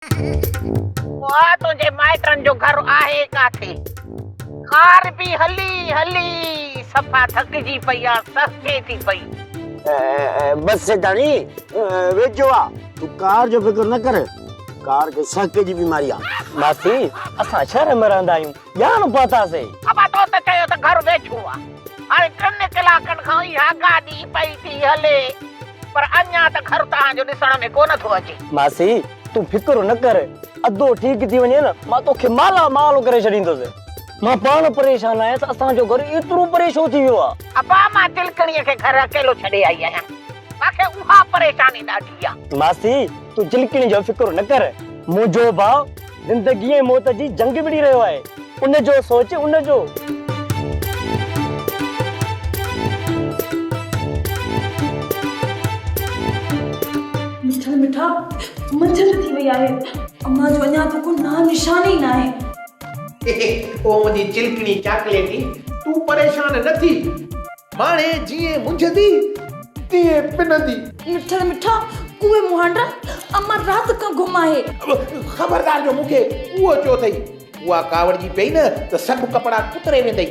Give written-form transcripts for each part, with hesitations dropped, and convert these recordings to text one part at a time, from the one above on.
वाह तुझे माइटन जो घर आहे काथे कार भी हली हली सफा थकजी पई आ सस्ते थी पई बस से दानी वेजो आ तू कार जो फिक्र न कर कार के सके जी बीमारी आ मासी असां शहर में रहंदा आहियूं ॼाण पता से अब तो चयो त घर वेठो आ हाणे 3 कलाकनि खां इहा गाॾी पई थी हले पर अञा त घर तव्हांजो ॾिसण में कोन थो अचे मासी तू फिक्र न कर अधो ठीक थी वञे न मां तोखे माला माल करे छॾींदुसि मां पाण परेशान आहियां त असांजो घर एतिरो परेशान थी वियो आहे अबा मां तिलकणीअ खे घर अकेलो छॾे आई आहियां मूंखे उहा परेशानी ॾाढी आहे मासी तू चिलकणी जो फिक्र न कर मुंहिंजो भाउ ज़िंदगी ऐं मौत जी जंग विड़ी रहियो आहे उनजो सोच उनजो मिठा मिठा मंझंदि थी वई आहे अम्मा जो अञा तो को ना निशान ई ना आहे ओ मुंहिंजी चिलकणी चाकलेटी तू परेशान न थी माणे जीअं मुंझंदी तीअं पिनंदी मिठा मिठा उहे मुहांडा अम्मा रात का गुम आहे ख़बरदार जो मूंखे उहो चयो अथई उहा कावड़जी पई न त सभु कपिड़ा कुतरे वेंदई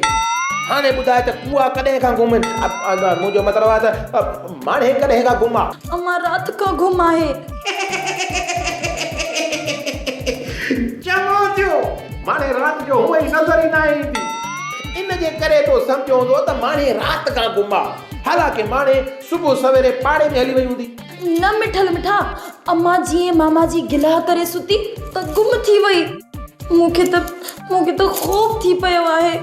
हाणे ॿुधाए त कुआ कॾहिं खां गुम आहिनि मुंहिंजो मतिलबु आहे त माणे कॾहिं खां गुम आहे अम्मा रात का गुम आहे चङो थियो माणे राति जो हूअं ई नज़र ई न ईंदी इन जे करे तो सम्झो हूंदो त माणे राति खां गुम आहे हालांकि माणे सुबुह सवेरे पाड़े में हली वई हूंदी न मिठल मिठा अम्मा जीअं मामा जी गिला करे सुती त गुम थी वई मूंखे त ख़ौफ़ थी पियो आहे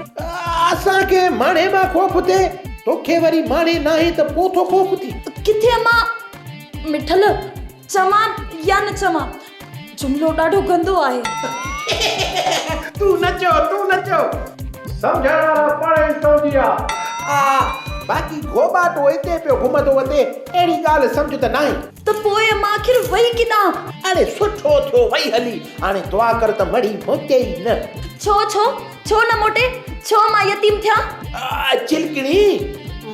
असांखे माणे मां ख़ौफ़ थिए तोखे वरी माणे नाहे त पोइ थो ख़ौफ़ थी किथे अम्मा मिठल चवां या न चवां जुमलो ॾाढो गंदो आहे तू न चओ समझण वारा पाणे सम्झी आ बाक़ी घोबाटो हिते पियो घुमंदो वते अहिड़ी ॻाल्हि सम्झ त नाहे त पोइ अम्मा आख़िर वई किथां अरे सुठो थियो वई हली हाणे दुआ कर त मड़ी मोटे ई न छो न मोटे छो मां यतीम थिया चिलकणी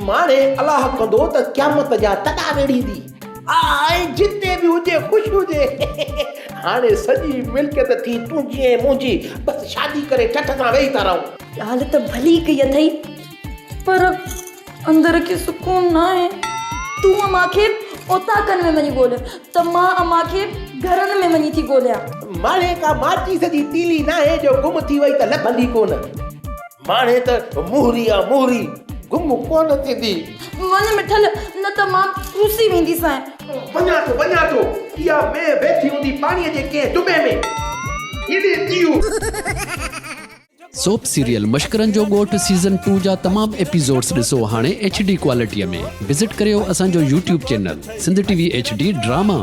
माणे अलाह कंदो त क़यामत जा तॾा वेड़ींदी ऐं जिते बि हुजे ख़ुशि हुजे हाणे सॼी मिल्कियत थी तुंहिंजी ऐं मुंहिंजी बसि शादी करे ठठ सां वेही था रहूं ॻाल्हि त भली कई अथई पर अंदर खे सुकून न आहे तूं अम्मा खे ओताकनि में वञी ॻोल्हि त मां अम्मा खे घरनि में वञी थी ॻोल्हियां माणे का माचीस जी तीली न आहे जो गुम थी वई त लभंदी कोन माणे त मुहरी आहे मुहरी गुम कोन थींदी वञ मिठल न त मां रूसी वेंदीसां वञा थो इहा में वेठी हूंदी पाणीअ जे कंहिं दुबे में हेॾे थियूं सोप सीरियल मश्करनि जो ॻोठ सीज़न 2 जा तमाम एपिसोड्स ॾिसो हाणे HD क्वालिटीअ में विज़िट करियो असांजो YouTube channel Sindh TV HD drama.